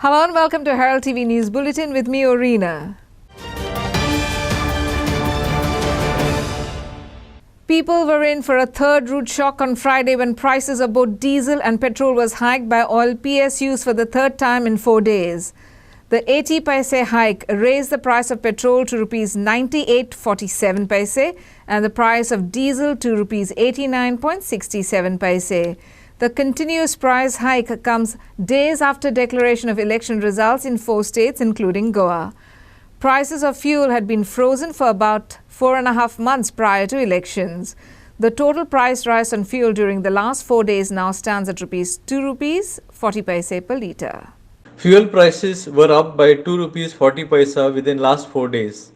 Hello and welcome to Herald TV News Bulletin with me, Orina. People were in for a third route shock on Friday when prices of both diesel and petrol was hiked by oil PSUs for the third time in 4 days. The 80 paise hike raised the price of petrol to rupees 98.47 paise and the price of diesel to rupees 89.67 paise. The continuous price hike comes days after declaration of election results in 4 states, including Goa. Prices of fuel had been frozen for about 4.5 months prior to elections. The total price rise on fuel during the last 4 days now stands at ₹2 40 paise per litre. Fuel prices were up by ₹2.40 within last 4 days.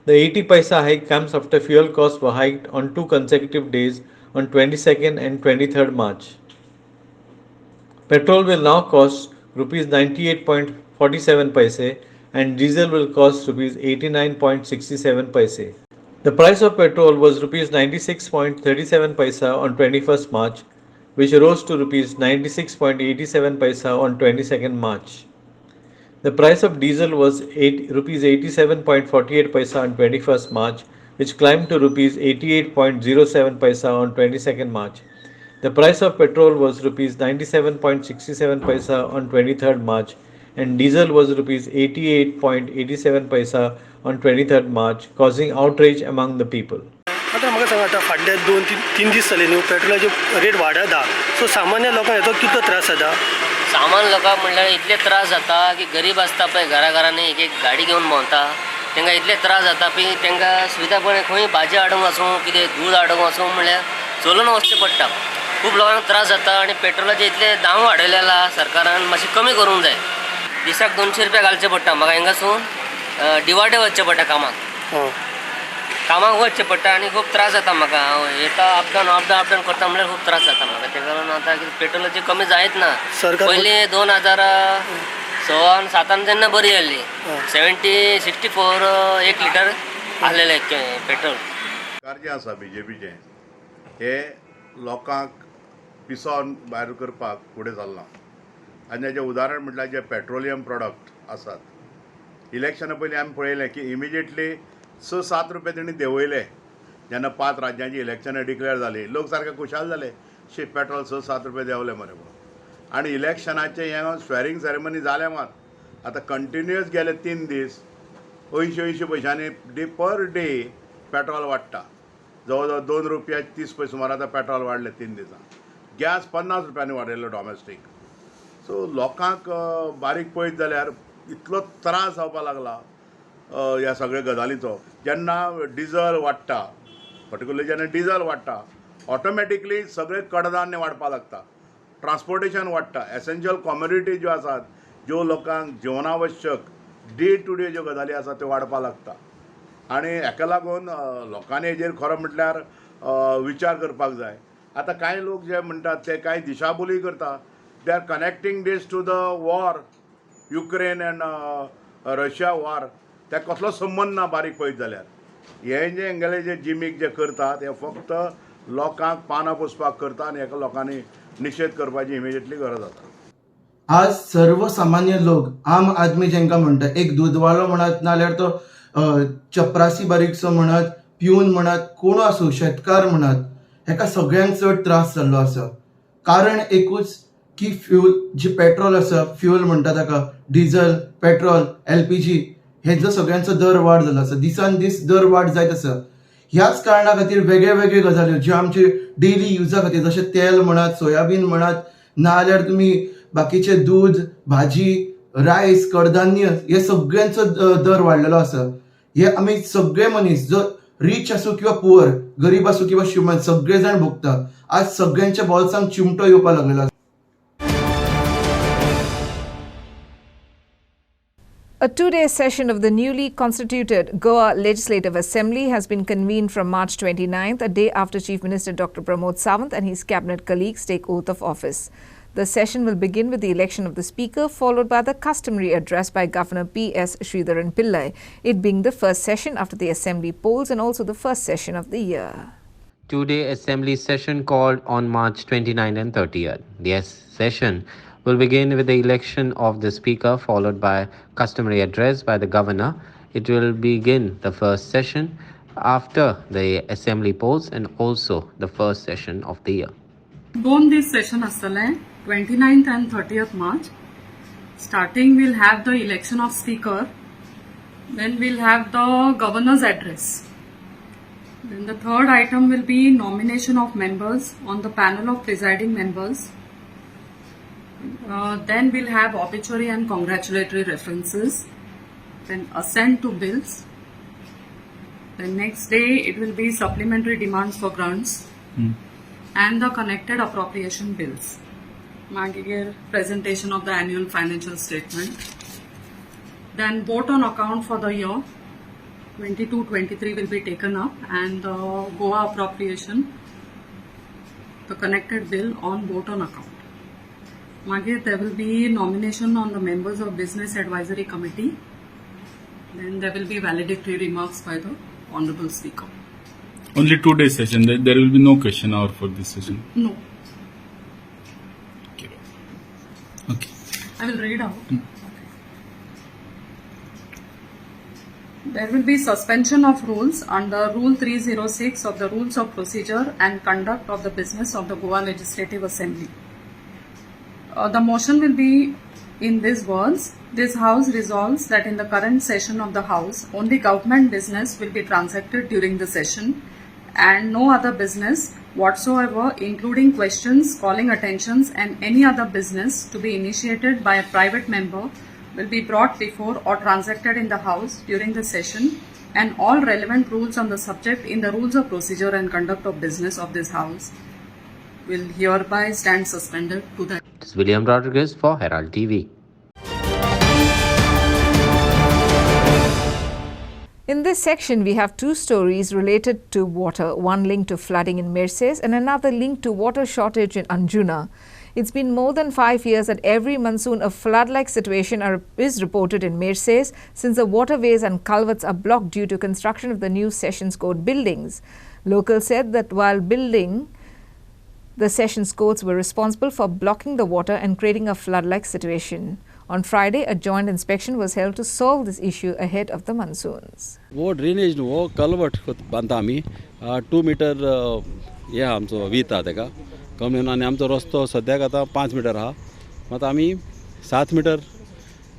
The 80 paisa hike comes after fuel costs were hiked on 2 consecutive days on 22nd and 23rd March. Petrol will now cost rupees 98.47 paise and diesel will cost rupees 89.67 paise. The price of petrol was rupees 96.37 paise on 21st March, which rose to rupees 96.87 paise on 22nd March. The price of diesel was rupees 87.48 paise on 21st March, which climbed to rupees 88.07 paise on 22nd March. The price of petrol was rupees 97.67 paise on 23rd March and diesel was rupees 88.87 paise on 23rd March, causing outrage among the people. आता म्हाका सांग आतां फाटले 2-3 दीस जाले न्हू पेट्रोलाचे rate वाडता सो सामान्य लोकांक हेचो कितलो त्रास जाता. सामान्य लोकांक म्हणल्यार इतले त्रास जाता की गरीब आसता पळय घरांनी एक एक गाडी घेवन भोंवता तांकां इतले त्रास जाता की तांकां सुविधापणे खंय भाजी हाडूंक वचूं कितें दूद हाडूंक वचूं म्हणल्यार चलून वचचें पडटा. खूब लोकांक त्रास जाता आनी पेट्रोलाचे इतले दाम वाडयलेला सरकारान मातशें कमी करूंक जाय. दिसाक ₹200 घालचे पडटा म्हाका हिंगासून दिवाडे वचचें पडटा कामाक वचचें पडटा आनी खूब त्रास जाता म्हाका. येता अप डावन करता म्हणल्यार खूब त्रास जाता म्हाका. ते कारण आतां पेट्रोलाची कमी जायत ना. पयलीं 2006-07 जेन्ना बरी आसली 64 1 लिटर आसलेलें पेट्रोल. सरकार जें आसा BJPचें हे लोकांक पिसोवन भायर करपाक फुडें चल्लां आनी हेजें उदाहरण म्हटल्यार जे पेट्रोलियम प्रॉडक्ट आसात इलेक्शना पयलीं आमी पळयलें की इमिजिएटली 6-7 रुपया तेणी देंवयले. जेन्ना 5 राज्यांची इलेक्शनां डिक्लेअर जाली लोक सारके खुशाल जाले पेट्रोल 6-7 रुपया देंवले मरे म्हणून. आनी इलेक्शनाचें हें स्वेरींग सेरेमनी जाले मात आतां कंटिन्युअस गेले 3 दीस 80 पयशांनी पर डे पेट्रोल वाडटा. जवळ जवळ ₹2.30 सुमार आतां पेट्रोल वाडले 3 दिसां. गॅस 50 रुपयांनी वाडयलो डॉमेस्टीक. सो लोकांक बारीक पळयत जाल्यार इतलो त्रास जावपाक लागला ह्या सगळ्या गजालीचो. जेन्ना डिझल वाडटा पर्टिक्युलरली जेन्ना डिझल वाडटा ऑटोमॅटिकली सगळे कडधान्य वाडपाक लागता. ट्रान्सपोर्टेशन वाडटा. एसेन्शियल कॉमोडिटी ज्यो आसात ज्यो लोकांक जिवनावश्यक डे टू डे ज्यो गजाली आसात त्यो वाडपाक लागता. आनी हेका लागून लोकांनी हेजेर खरो म्हटल्यार विचार करपाक जाय. आतां कांय लोक जे म्हणटात ते कांय दिशाभुली करता. They are connecting these to the war Ukraine and Russia war. ते कसलो संबंद ना बारीक पळयत जाल्यार. हे जे हेंगेले जे जिमीक जे करतात हे फक्त लोकांक पानां पुसपाक करता आनी हेका लोकांनी निशेध करपाची इमिजिएटली गरज आसा. आज सर्वसामान्य लोक आम आदमी जेंकां म्हणटा एक दूदवालो म्हणत नाल्यार तो चपरासी बारीकसो म्हणत पिवन म्हणत कोण आसूं शेतकार म्हणत हेका सगळ्यांक चड त्रास जाल्लो आसा. कारण एकूच की फ्यूल जी पेट्रोल आसा फ्यूल म्हणटा ताका डिझल पेट्रोल LPG हेजो सगळ्यांचो दर वाड जाल्लो आसा. दिसान दीस दर वाड जायत आसा. ह्याच कारणां खातीर वेगळे वेगळे गजाल्यो ज्यो आमचे डेली युजा खातीर जशें तेल म्हणत सोयाबीन म्हणत नाजाल्यार तुमी बाकीचे दूध भाजी रायस कडधान्य हे सगळ्यांचो दर वाडलेलो आसा. हे आमी सगळे मनीस जो रीच आसूं किंवा पुअर गरीब आसूं किंवा श्रीमंत सगळे जाण भोगता. आज सगळ्यांच्या बोल्सांक चिमटो येवपाक लागलेलो आसा. A 2-day session of the newly constituted Goa Legislative Assembly has been convened from March 29th, a day after Chief Minister Dr. Pramod Sawant and his cabinet colleagues take oath of office. The session will begin with the election of the Speaker, followed by the customary address by Governor P.S. Sridharan Pillai, it being the first session after the Assembly polls and also the first session of the year. Two-day Assembly session called on March 29th and 30th. The session We'll begin with the election of the Speaker, followed by customary address by the Governor. It will begin the first session after the Assembly polls and also the first session of the year. दोन दीस session आसतले 29th and 30th March. Starting, we'll have the election of Speaker. Then we'll have the Governor's address. Then the third item will be nomination of members on the panel of presiding members. Then we'll have obituary and congratulatory references. Then assent to bills. The next day it will be supplementary demands for grants and the connected appropriation bills. Margao presentation of the annual financial statement. Then vote on account for the year 22-23 will be taken up, and the Goa appropriation, the connected bill on vote on account. Margao, there will be nomination on the members of Business Advisory Committee. Then there will be valedictory remarks by the Honorable Speaker. Only 2 days session. There will be no question hour for this session. No. Okay. I will read out. There will be suspension of rules under Rule 306 of the Rules of Procedure and Conduct of the Business of the Goa Legislative Assembly. The motion will be in these words. This House resolves that in the current session of the House, only government business will be transacted during the session and no other business whatsoever, including questions, calling attentions and any other business to be initiated by a private member, will be brought before or transacted in the House during the session, and all relevant rules on the subject in the Rules of Procedure and Conduct of Business of this House will hereby stand suspended to the... This is William Rodriguez for Herald TV. In this section, we have two stories related to water, one linked to flooding in Mirses and another linked to water shortage in Anjuna. It's been more than 5 years that every monsoon a flood-like situation is reported in Mirses, since the waterways and culverts are blocked due to construction of the new Sessions Court buildings. Locals said that while building, the Sessions Courts were responsible for blocking the water and creating a flood-like situation. On Friday, a joint inspection was held to solve this issue ahead of the monsoons. वो drainage न्हू वो culvert बांदता आमी 2 metre हे आमचो with आहा तेका कमी आनी आमचो रस्तो सद्याक आतां 5 मीटर आहा मात आमी 7 मीटर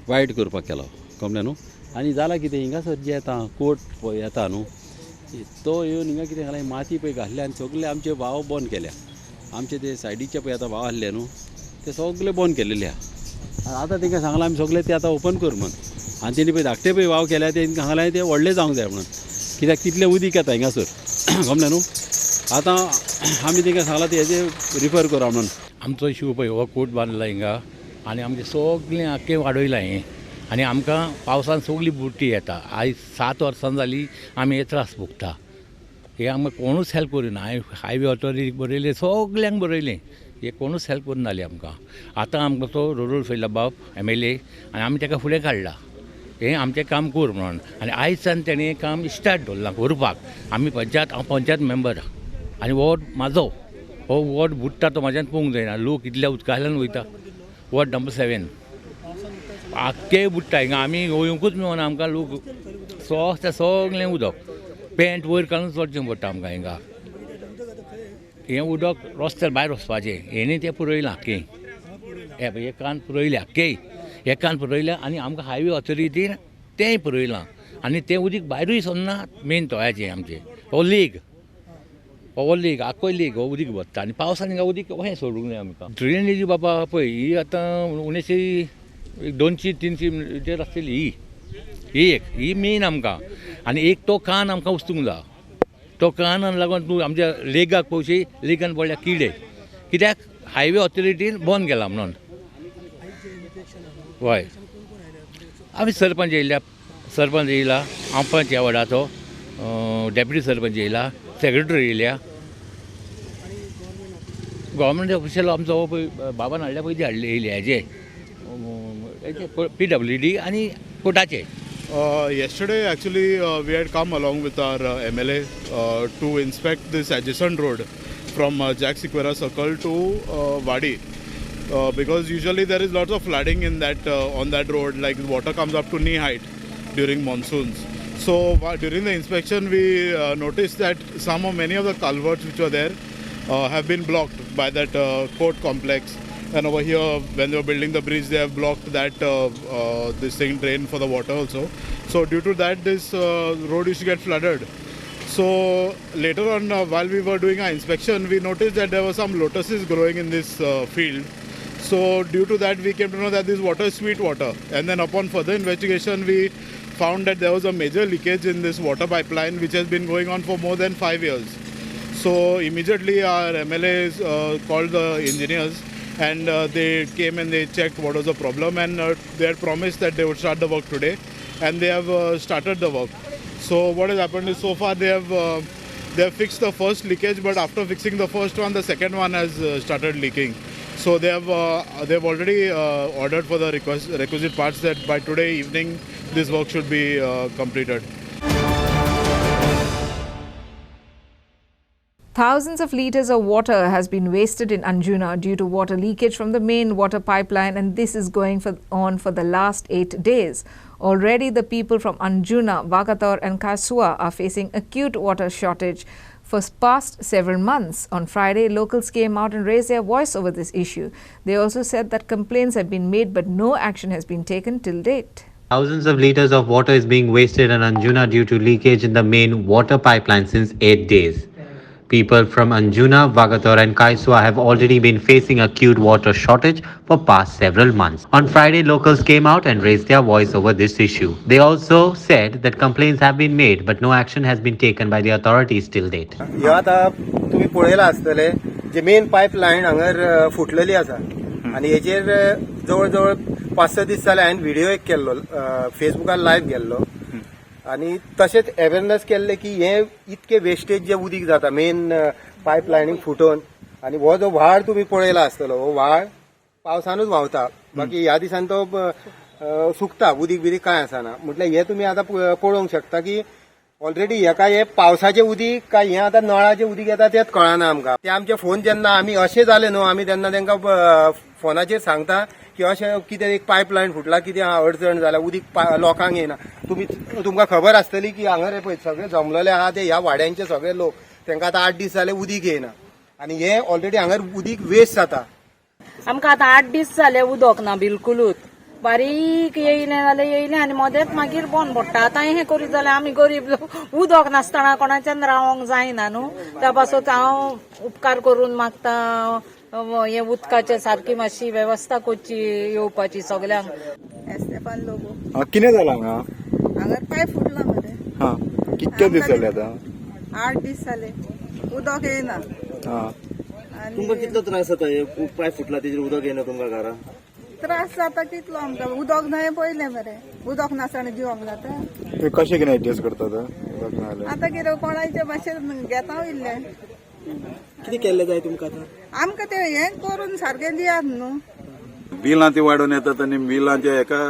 वायड करपाक केलो कमले न्हू आनी जाला कितें हिंगासर जे येता कोट पळय येता न्हू तो येवन हिंगा कितें घाला माती पळय घातल्या आनी सगळे आमचे व्हांव बंद केल्या आमचे ते सायडीचे पळय आतां व्हांव आसले न्हू ते सगळे बंद केलेले आहा आतां तांकां सांगलां आमी सगळे ते आतां ओपन कर म्हण आनी तेणी पळय धाकटे पळय वाव केल्या तेंकां सांगलां ते व्हडले जावंक जाय म्हणून कित्याक तितलें उदीक येता हिंगासर गमलें न्हू आतां आमी तांकां सांगलां ते हेजे रिफर करा म्हणून आमचो इश्यू पळय हो कोट बांदला हिंगा आनी आमचें सगळें आख्खें वाडयलां हें आनी आमकां पावसान सगळी बुट्टी येता आयज 7 वर्सां जालीं आमी हे त्रास भोगता हे आमकां कोणूच हेल्प करिना हायवे ऑथॉरिटीक बरयलें सगल्यांक बरयलें हे कोणूच हेल्प करून जालें आमकां आतां आमकां तो रुरल फैला बाब MLA आनी आमी ताका फुडें काडला हें आमचें काम कर म्हणून आनी आयज सान तेणें काम स्टार्ट दवरलां करपाक आमी हांव पंचायत मेंबर आनी वॉर्ड म्हाजो हो वॉर्ड बुडटा तो म्हाज्यान पळोवंक जायना लोक इतल्या उदकांतल्यान वयता वॉर्ड नंबर 7 आख्खें बुडटा हिंगा आमी वोंकूच मेळना आमकां लोक सगळें उदक पॅन्ट वयर घालून चडचें पडटा आमकां हिंगा हें उदक रस्त्यार भायर वचपाचें हेणी तें पुरयलां आख्खें हे पळय हे कान पुरयले आख्खें हे कान पुरयल्या आनी आमकां हायवे ऑथॉरिटीन तेंय पुरयलां आनी तें उदीक भायरूय सरना मेन तळ्याचें आमचें हो लीग आख्खोय लीग हो उदीक भरता आनी पावसान हिंगा उदीक अशें सोडूंक जाय आमकां ड्रेनेज बाबा पळय ही आतां 200-300 मिटर आसतली ही मेन आमकां आनी एक तो कान आमकां उस्तूंक जाय तो कानान लागून तूं आमच्या लेगाक पळोवची लेगान पडल्या किडे कित्याक हायवे ऑथॉरिटीन बंद केला म्हणून हय आमी सरपंच येयला हांव पंच ह्या वार्डाचो डेप्युटी सरपंच येयला सेक्रेटरी येयल्या गव्हर्मेंट ऑफिशियल आमचो बाबान हाडल्या पयलीं येयले हेजे PWD आणि कोटाचे. Yesterday, actually, we had come along with our MLA to inspect this adjacent road from Jack Sequeira Circle to Wadi. because usually there is lots of flooding in that on that road, like water comes up to knee height during monsoons. So during the inspection we noticed that many of the culverts which were there have been blocked by that court complex, and over here when they were building the bridge they have blocked that this thing drain for the water also. So due to that this road used to get flooded. So later on while we were doing our inspection we noticed that there were some lotuses growing in this field. So due to that we came to know that this water is sweet water, and then upon further investigation we found that there was a major leakage in this water pipeline which has been going on for more than 5 years. So immediately our MLAs called the engineers, and they came and they checked what was the problem, and they had promised that they would start the work today, and they have started the work. So what has happened is so far they have fixed the first leakage, but after fixing the first one the second one has started leaking. So they've already ordered for the requisite parts that by today evening this work should be completed. Thousands of litres of water has been wasted in Anjuna due to water leakage from the main water pipeline, and this is going on for the last 8 days. Already the people from Anjuna, Vagator and Kasua are facing acute water shortage for past several months. On Friday, locals came out and raised their voice over this issue. They also said that complaints have been made but no action has been taken till date. Thousands of litres of water is being wasted in Anjuna due to leakage in the main water pipeline since 8 days. People from Anjuna, Vagator and Kaisua have already been facing acute water shortage for past several months. On Friday, locals came out and raised their voice over this issue. They also said that complaints have been made but no action has been taken by the authorities till date. तुम्ही पळयला आसतले जे main pipeline हांगर फुटलेली आसा आनी हेचेर जवळ जवळ 5-6 दीस जाले हांवें video एक केल्लो फेसबुकार लायव्ह गेल्लो आणि तशेंच अवेरनेस केल्ले की हे इतके वेस्टेज जे उदीक जाता मेन पायपलायनीक फुटोवन आनी हो जो व्हाळ तुम्ही पळयला आसतलो हो व्हाळ पावसानूच व्हांवता बाकी ह्या दिसांनी तो सुकता उदीक बिदीक काय आसना म्हटल्यार हे तुम्ही आता पळोवंक शकता की ऑलरेडी हेका हे पावसाचे उदीक काय हे आता नळाचे उदीक येता तेच कळना आमकां. ते आमचे फोन जेन्ना आमी अशें जाले न्हू आमी तेन्ना तांकां फोनाचेर सांगता की अशें कितें एक पायपलायन फुटला कितें अडचण जाल्या उदीक लोकांक येना. तुमकां खबर आसतली की हांगा पळय सगळे जमलेले आहा ते ह्या वाड्यांचे सगळे लोक तांकां आतां 8 दीस जाले उदीक येना आनी हे ऑलरेडी हांगा उदीक वेस्ट जाता. आमकां आतां 8 दीस जाले उदक ना बिलकुलूच बारीक येयलें जाल्यार येयलें आनी मदेंच मागीर बंद पडटा. आतां हें करीत जाल्यार आमी गरीब उदक नासतना कोणाच्यान रावंक जायना न्हू. त्या पासून हांव उपकार करून मागता हे उदकाचे सारकी मातशी वेवस्था करची येवपाची सगल्यांक. कितें जालां हांगा? हांगा पायप फुटला मरे. हां कितके दीस जाले आतां? 8 दीस जाले उदक येना. तुमकां कितलो त्रास जाता हे पायप फुटला तेजेर उदक येना तुमकां घरा? त्रास जाता कितलो आमकां उदक न्हय पयलें मरे उदक नासतना जिवंक जाता. कशें कितें एडजस्ट करता उदक ना जाल्यार? आतां कितें कोणाचे भाशेन घेता वयले. कितें केल्लें जाय तुमकां आतां? आमकां तें हें करून सारकें दियात न्हू. बिलां ती वाडून येतात आनी बिलांचे हेका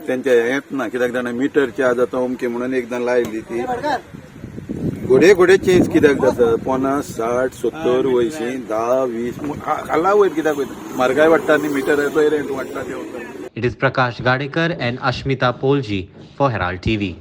तेंचे येत ना कित्याक जाणा मिटर चार्ज जाता अमके म्हणून एकदां लायली ती घोडे चेंज कित्याक जाता 50, 60, 70 वयशी 10, 20 खाला वयर कित्याक वयता म्हारगाय वाडटा आनी मिटराचो रेट वाडटा ते. It is Prakash Gadekar and Ashmita Polji for Herald TV.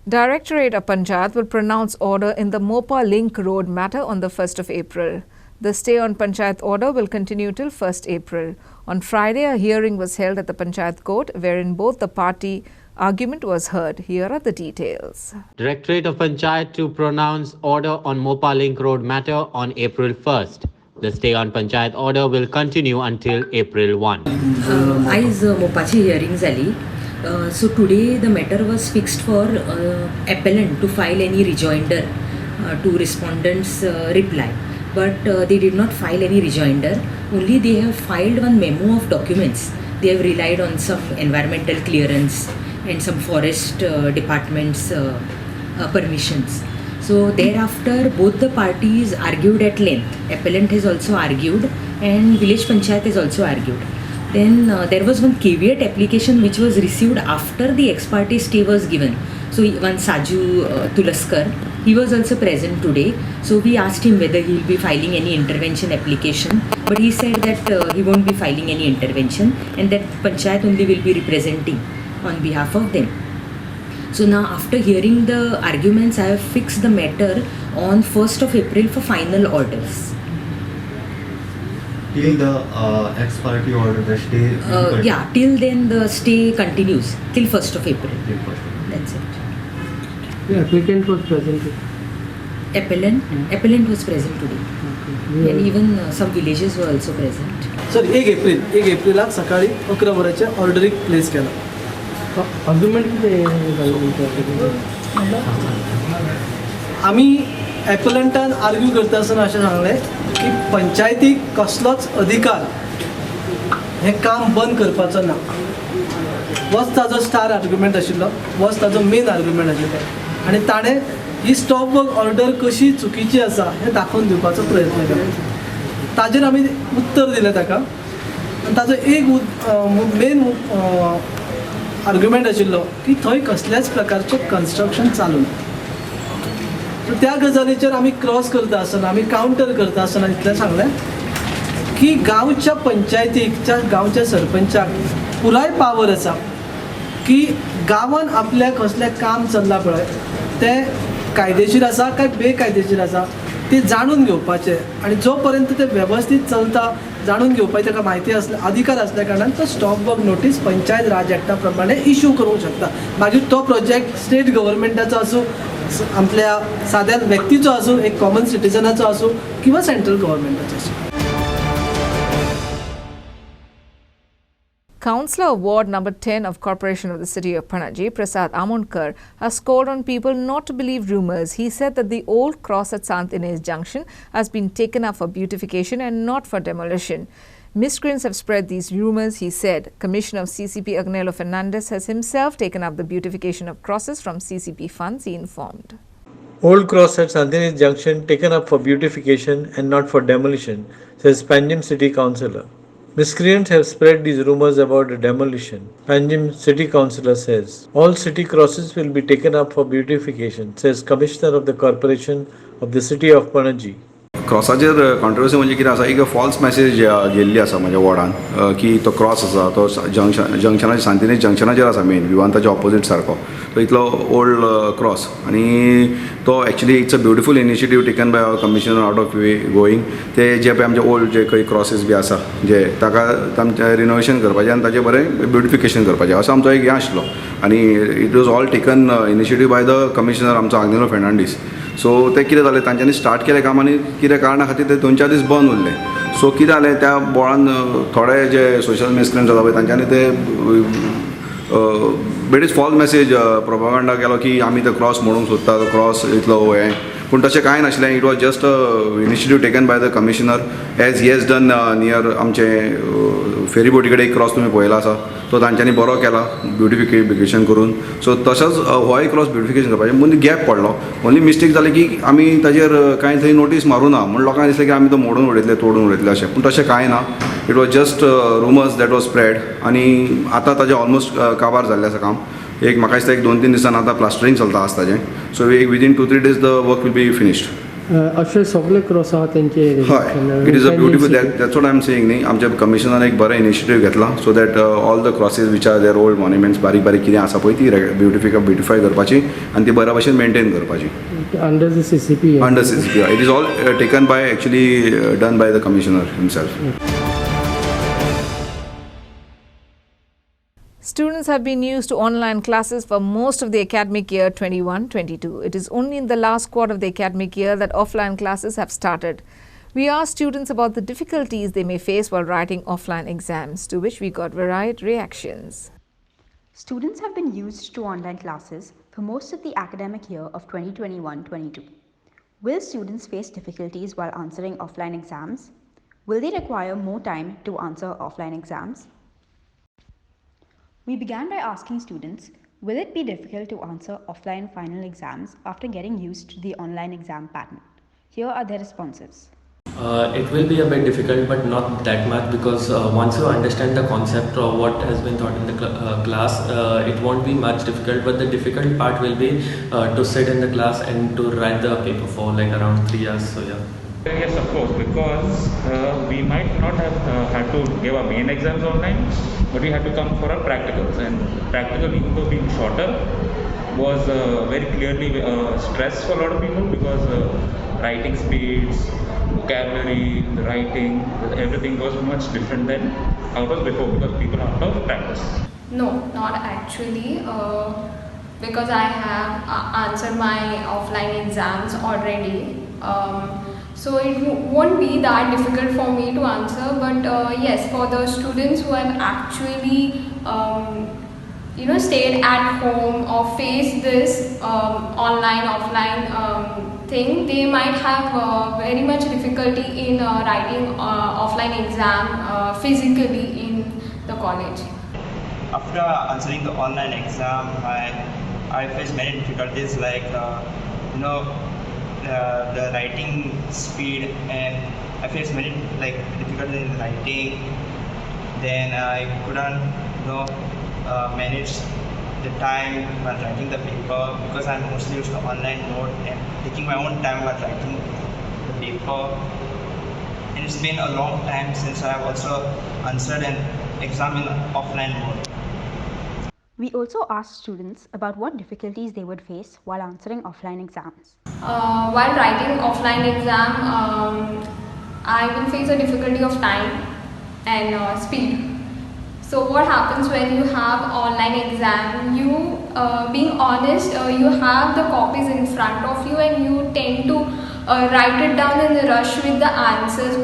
Directorate of Panchayat will pronounce order in the Mopa Link Road matter on the 1st of April. The stay on Panchayat order will continue till 1st April. On Friday, a hearing was held at the Panchayat court wherein both the party argument was heard. Here are the details. Directorate of Panchayat to pronounce order on Mopa Link Road matter on April 1st. The stay on Panchayat order will continue until April 1. आज मोपाची hearing जाली. So today the matter was fixed for appellant to file any rejoinder to respondents' reply. But they did not file any rejoinder. Only they have filed one memo of documents. They have relied on some environmental clearance and some forest department's permissions. So thereafter both the parties argued at length. Appellant has also argued and village panchayat has also argued. Then there was one caveat application which was received after the ex parte stay was given. So one Saju Tulaskar He was also present today. So we asked him whether he will be filing any intervention application. But he said that he won't be filing any intervention and that Panchayat only will be representing on behalf of them. So now after hearing the arguments, I have fixed the matter on 1st of April for final orders. Till the ex-party order, the stay? Yeah, till then the stay continues, till 1st of April. That's it. The applicant was present. Appellant was present today. And even some villages were also present. Sir 1 एप्रिलाक सकाळी 11 वरांच्या ऑर्डरीक place केला. Argument आमी एपलंटान argue करता आसतना अशें सांगलें की पंचायतीक कसलोच अधिकार हें काम बंद करपाचो ना. होच ताजो स्टार आर्ग्युमेंट आशिल्लो, होच ताजो मेन आर्ग्युमेंट आशिल्लो आनी ताणें ही स्टॉप वर्क ऑर्डर कशी चुकीची आसा हें दाखोवन दिवपाचो प्रयत्न केलो. ताजेर आमी उत्तर दिलें ताका आनी ताजो एक मेन आर्ग्युमेंट आशिल्लो की थंय कसल्याच प्रकारचें कन्स्ट्रक्शन चालू ना. सो त्या गजालीचेर आमी क्रॉस करता आसतना आमी कावंटर करता आसतना इतलें सांगलें की गांवच्या पंचायतीच्या गांवच्या सरपंचाक पुराय पावर आसा की गांवान आपल्या कसलें काम चल्लां पळय तें कायदेशीर आसा काय बेकायदेशीर आसा ते जाणून घेवपाचें आनी जो पर्यंत ते वेवस्थीत चलता जाणून घेवपाची ताका म्हायती अधिकार आसल्या कारणान तो स्टॉप वर्क नोटीस पंचायत राज एक्टा प्रमाणे इश्यू करूंक शकता. मागीर तो प्रोजेक्ट स्टेट गव्हर्मेंटाचो आसूं, आपल्या साद्या व्यक्तीचो आसूं, एक कॉमन सिटीजनाचो आसूं किंवा सेंट्रल गव्हर्मेंटाचो आसूं. Councillor Ward number 10 of Corporation of the City of Panaji, Prasad Amonkar, has called on people not to believe rumours. He said that the old cross at Sant Ines Junction has been taken up for beautification and not for demolition. Miscreants have spread these rumours, he said. Commissioner of CCP Agnello Fernandez has himself taken up the beautification of crosses from CCP funds, he informed. Old cross at Sant Ines Junction taken up for beautification and not for demolition, says Panjim City Councillor. Miscreants have spread these rumours about the demolition. Panjim City Councillor says, all city crosses will be taken up for beautification, says Commissioner of the Corporation of the City of Panaji. क्रॉसाचेर controversy म्हणजे कितें आसा, एक false message गेल्ली आसा म्हज्या वॉर्डान की तो क्रॉस आसा तो जंक्शनाचेर सांतिनेज जंक्शनाचेर आसा मेन विवांताच्या ऑपोजीट सारको तो इतलो ओल्ड क्रॉस आनी तो actually it's a beautiful initiative taken by our commissioner out of way going. ते जे पळय आमचे ओल्ड जे खंय क्रॉसीस बी आसा जे ताका आमचें रिनोवेशन करपाचें आनी ताचें बरें ब्युटिफिकेशन करपाचें असो आमचो एक हें आशिल्लो आनी it was all taken initiative bye the commissioner आमचो आग्नेलो फेर्नांडीस. सो ते कितें जालें तांच्यांनी स्टार्ट केलें काम आनी कितें कारणा खातीर ते 2-4 दीस बंद उरले. सो कितें जालें त्या बोळान थोडे जे सोशल मिसक्रेंट जाता पळय तांच्यांनी ते बेडीच फॉल्स मॅसेज प्रोपागंडा केलो की आमी तो क्रॉस मोडूंक सोदता, तो क्रॉस इतलो हें. पूण तशें कांय नाशिल्लें. It was just initiative taken by the commissioner as he has done near आमचे फेरीबोटी कडेन एक क्रॉस तुमी पळयला आसा तो तांच्यांनी बरो केला ब्युटिफिकेशन करून. सो तसोच हो एक क्रॉस ब्युटिफिकेशन करपाचें मदीं गॅप पडलो. ओन्ली मिस्टेक जाली की आमी ताजेर कांय थंय नोटीस मारूं ना म्हूण लोकांक दिसलें की आमी तो मोडून उडयतले तोडून उडयतले अशें. पूण तशें कांय ना. It was just rumours that was spread आनी आतां ताजें ऑलमोस्ट काबार जाल्लें आसा काम. एक म्हाका दिसता 1-2 दिसान आतां प्लास्टरींग चलता आसता ताजें. So within 2-3 days the work will be finished. अशें सगळे क्रॉस आहा तेंचे हय it is a beautiful that's what I am saying न्ही. आमच्या कमिशनरान एक बरें इनिशिएटीव घेतला so that all the crosses which are there old monuments बारीक बारीक कितें आसा पळय ती ब्युटिफाय करपाची आनी ती बऱ्या भशेन मेंटेन करपाची under the CCP. Under CCP. It is all taken by actually done by the commissioner himself. Students have been used to online classes for most of the academic year 21-22. It is only in the last quarter of the academic year that offline classes have started. We asked students about the difficulties they may face while writing offline exams, to which we got varied reactions. Students have been used to online classes for most of the academic year of 2021-22. Will students face difficulties while answering offline exams? Will they require more time to answer offline exams? We began by asking students, will it be difficult to answer offline final exams after getting used to the online exam pattern? Here are their responses. It will be a bit difficult, but not that much, because once you understand the concept or what has been taught in the class, it won't be much difficult. But the difficult part will be to sit in the class and to write the paper for like around 3 hours. So yeah. Yes, of course, because we might not have had to give our main exams online, but we had to come for our practicals, and practical, even though being shorter, was very clearly stress for a lot of people, because writing speeds, vocabulary, the writing, everything was much different than how it was before, because people are out of practice. No, not actually, because I have answered my offline exams already. So it won't be that difficult for me to answer, but yes, for the students who have actually stayed at home or faced this online offline thing, they might have very much difficulty in writing offline exam physically in the college. After answering the online exam, I faced many difficulties, like the writing speed, and I faced many difficulties in writing. Then I couldn't manage the time while writing the paper, because I'm mostly used to online mode and taking my own time while writing the paper. And it's been a long time since I have also answered an exam in offline mode. We also asked students about what difficulties they would face while answering offline exams. While writing offline exam, I will face a difficulty of time and speed. So what happens when you have online exam, you, being honest, you have the copies in front of you and you tend to write it down in a rush with the answers,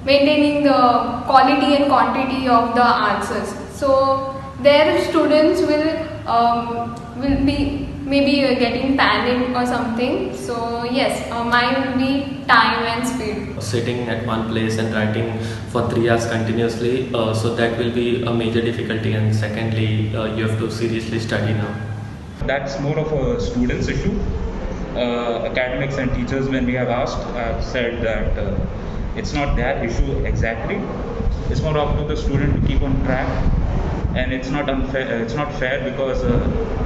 maintaining the quality and quantity of the answers. So their students will be maybe getting panicked or something. So yes, mine will be time and speed. Sitting at one place and writing for 3 hours continuously, so that will be a major difficulty. And secondly, you have to seriously study now. That's more of a student's issue. Academics and teachers, when we have asked, have said that it's not their issue exactly. It's more up to the student to keep on track, and it's not unfair. It's not fair, because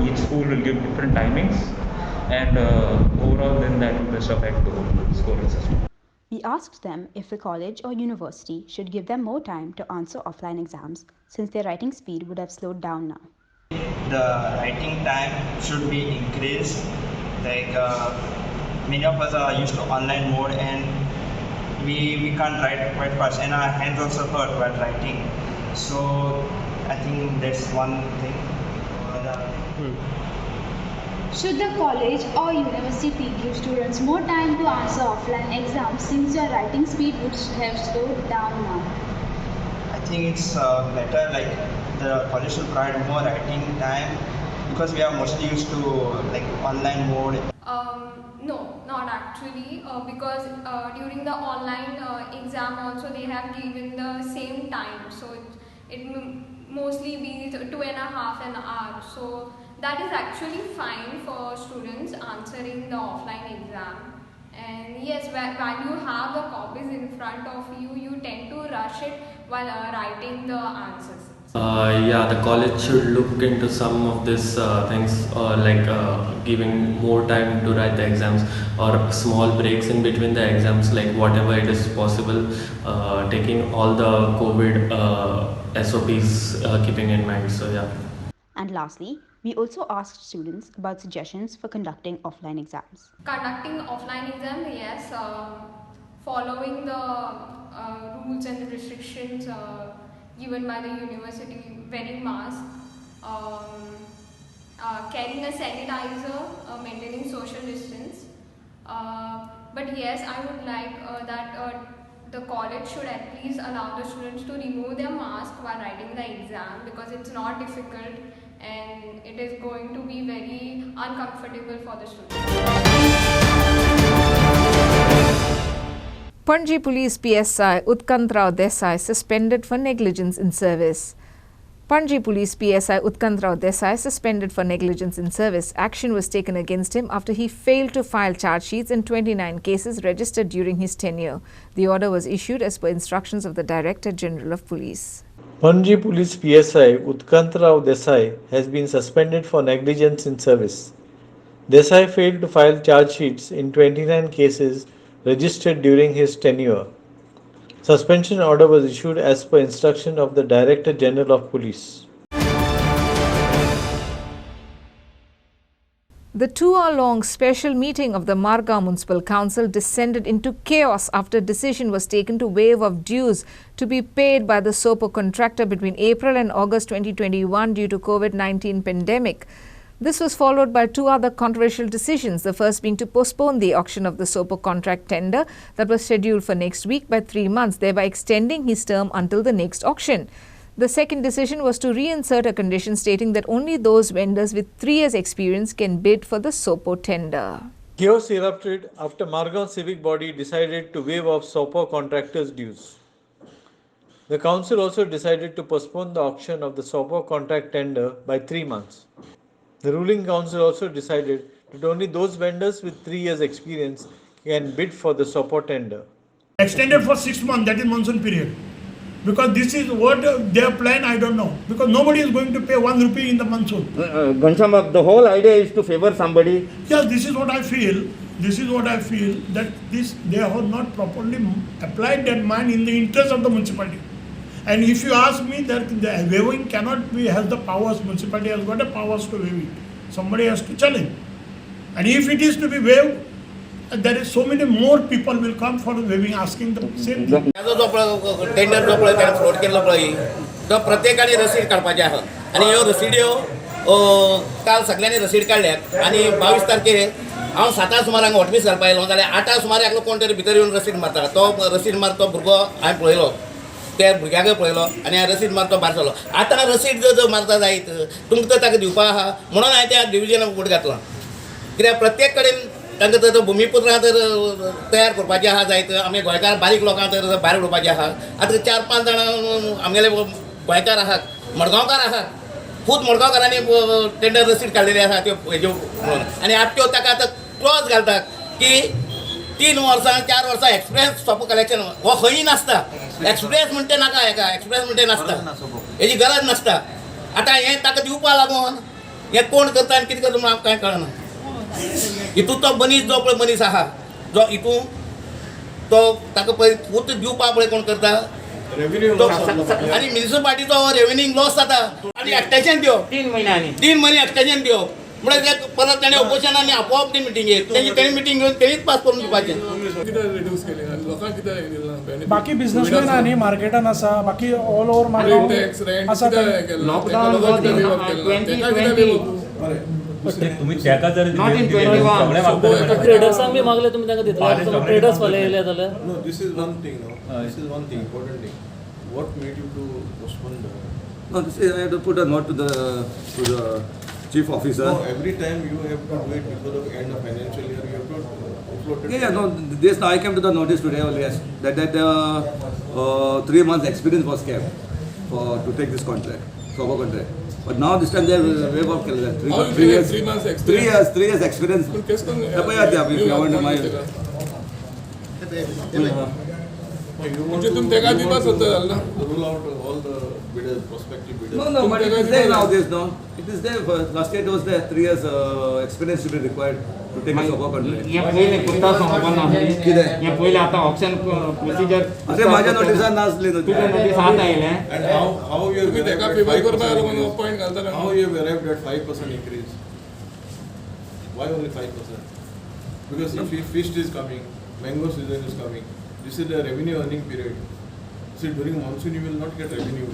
each school will give different timings, and overall, then that will just affect the scoring system. We asked them if the college or university should give them more time to answer offline exams, since their writing speed would have slowed down now. The writing time should be increased. Many of us are used to online mode, and we can't write quite fast, and our hands also hurt while writing. So I think that's one thing. Should the college or university give students more time to answer offline exams, since your writing speed would have slowed down now? I think it's better, the college should provide more writing time, because we are mostly used to online mode. No, not actually, because during the online exam also they have given the same time, so it mostly be 2.5 hours. So that is actually fine for students answering the offline exam. And yes, when you have the copies in front of you, you tend to rush it while writing the answers. Yeah, the college should look into some of these things, giving more time to write the exams, or small breaks in between the exams, like whatever it is possible, taking all the COVID SOPs keeping in mind. So yeah. And lastly, we also asked students about suggestions for conducting offline exams. Conducting offline exams, yes, following the rules and restrictions given by the university, wearing mask, carrying a sanitizer, maintaining social distance. But yes, I would like that the college should at least allow the students to remove their mask while writing the exam, because it's not difficult and it is going to be very uncomfortable for the students. Panji Police PSI Utkantrao Desai suspended for negligence in service. Panji Police PSI Utkantrao Desai suspended for negligence in service. Action was taken against him after he failed to file charge sheets in 29 cases registered during his tenure. The order was issued as per instructions of the Director General of Police. Panji Police PSI Utkantrao Desai has been suspended for negligence in service. Desai failed to file charge sheets in 29 cases registered during his tenure. Suspension order was issued as per instruction of the Director General of Police. The 2-hour-long special meeting of the Margao Municipal Council descended into chaos after a decision was taken to waive of dues to be paid by the SOPO contractor between April and August 2021 due to COVID-19 pandemic. This was followed by 2 other controversial decisions, the first being to postpone the auction of the SOPO contract tender that was scheduled for next week by 3 months, thereby extending his term until the next auction. The second decision was to reinsert a condition stating that only those vendors with 3 years experience can bid for the SOPO tender. Chaos erupted after Margao civic body decided to waive off SOPO contractors' dues. The council also decided to postpone the auction of the SOPO contract tender by 3 months. The ruling council also decided that only those vendors with 3 years experience can bid for the SOPO tender. Extended for 6 months, that is monsoon period. Because this is what their plan, I don't know. Because nobody is going to pay 1 rupee in the monsoon. Ghanshyam, the whole idea is to favor somebody. Yes, this is what I feel. This is what I feel, that they have not properly applied that mind in the interest of the municipality. And if you ask me, that the waiving cannot be, has the powers, municipality has got the powers to waive it. Somebody has to challenge. And if it is to be waived, there is so many more people will come for waiving, asking the same thing. Tender जो पळय त्याने float केल्लो पळय तो प्रत्येकाने रसीद काडपाची आहा आनी ह्यो रसिड्यो काल सगळ्यांनी रसीद काडल्यात आनी 22 तारखेर हांव 7 सुमार हांगा ऑटमीस घालपा आयलो जाल्यार 8 सुमार एकलो कोण तरी भितर येवन रसीद मारता तो रसीद मारतो भुरगो हांवें पळयलो त्या भुरग्याकय पळयलो आनी हांवें रसीद मारतो भायर सरलो आतां रसीद जर मारता जायत तुमकां ताका दिवपा आहा म्हणून हांवें त्या डिव्हिजनाक वोट घातला कित्याक प्रत्येक कडेन तांकां तर भुमिपुत्रां तर तयार करपाचें आहा जायत आमी गोंयकार बारीक लोकांक तर भायर उडोवपाचें आहा आतां 4-5 जाणां आमगेले गोंयकार आहात मडगांवकार आहात खूब मडगांवकारांनी टेंडर रसीद काडलेली आसा त्यो हेज्यो म्हणून आनी त्यो ताका आतां क्लॉज घालतात की 3 वर्सां 4 वर्सां एक्सप्रेस सोपो कलेक्शन हो खंयी नासता एक्सप्रेस म्हणटे नाका हेका एक्सप्रेस म्हणटे नासता हेजी गरज नासता आतां हें ताका दिवपा लागून हें कोण करता आनी कितें करता म्हणून आमकां कांय कळना हितून तो मनीस जो पळय मनीस आहा जो हितून तो ताका पळय फूत दिवपा पळय कोण करता आनी म्युनिसिपालिटीचो रेव्हेन्यू लॉस जाता आनी एक्सटेंशन दिवप 3 म्हयने एक्सटेंशन दिवप म्हणजे परत ताणें ऑपोजिशनांनी आपोवप ती मिटींगेर तेणी मिटींग घेवन तेणीच पास करून दिवपाचें बाकी बिझनेसमॅन आनी मार्केटान आसा बाकी ऑल ओव्हर मार्केट आसा तुम्ही त्याका जर ट्रेडर्सांक बी मागले तुम्ही ताका दितले ट्रेडर्स वाले येयले जाल्यार no this is one thing this is one thing important thing what made you to postpone the No, this is, I have to put a note to the chief officer. No, every time you have to wait because of end of financial year, you have to upload it. Yeah, no, this I came to the notice today only, yes, that 3 months experience was kept to take this contract, proper contract. But now this time they have waive off 3 years. 3 months experience. 3 years experience. If you want my. म्हणजे तुम्ही त्याका दिवपास होता ना rule out all the bidders prospective bidders No, but it is there nowadays, no. It is there. Last year it was there. 3 years experience should be required to take a SOPO contract. या पहिले कुठला समापन आहे या पहिले आता option procedure अरे माझ्या नोटिसा नासली तुझ्या नोटीस आता आयले and how you तुम्ही त्याका फेवर करपा म्हणून पॉइंट घालता how you have arrived at 5% increase why only 5% because if fish is coming mango season is coming this is the revenue earning period. See, during monsoon you will not get revenue.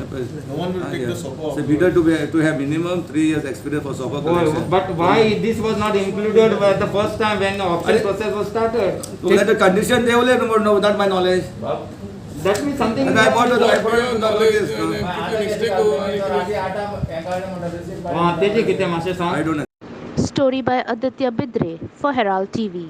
No one will take the SOPO. So bidder to have minimum 3 years experience for SOPO collection. But why this was not included at the first time when the auction process was started? So that the condition they only know without my knowledge. That means something. And I bought the knowledge. त्याचे किती मासे सांग? I don't know. Story by Aditya Bidre for Herald TV.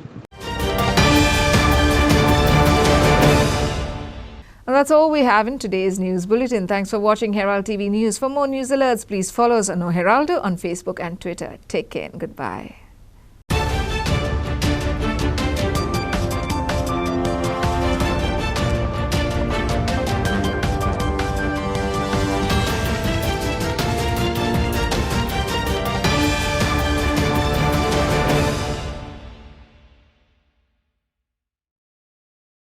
And that's all we have in today's news bulletin. Thanks for watching Herald TV News. For more news alerts, please follow us on Heraldo on Facebook and Twitter. Take care and goodbye.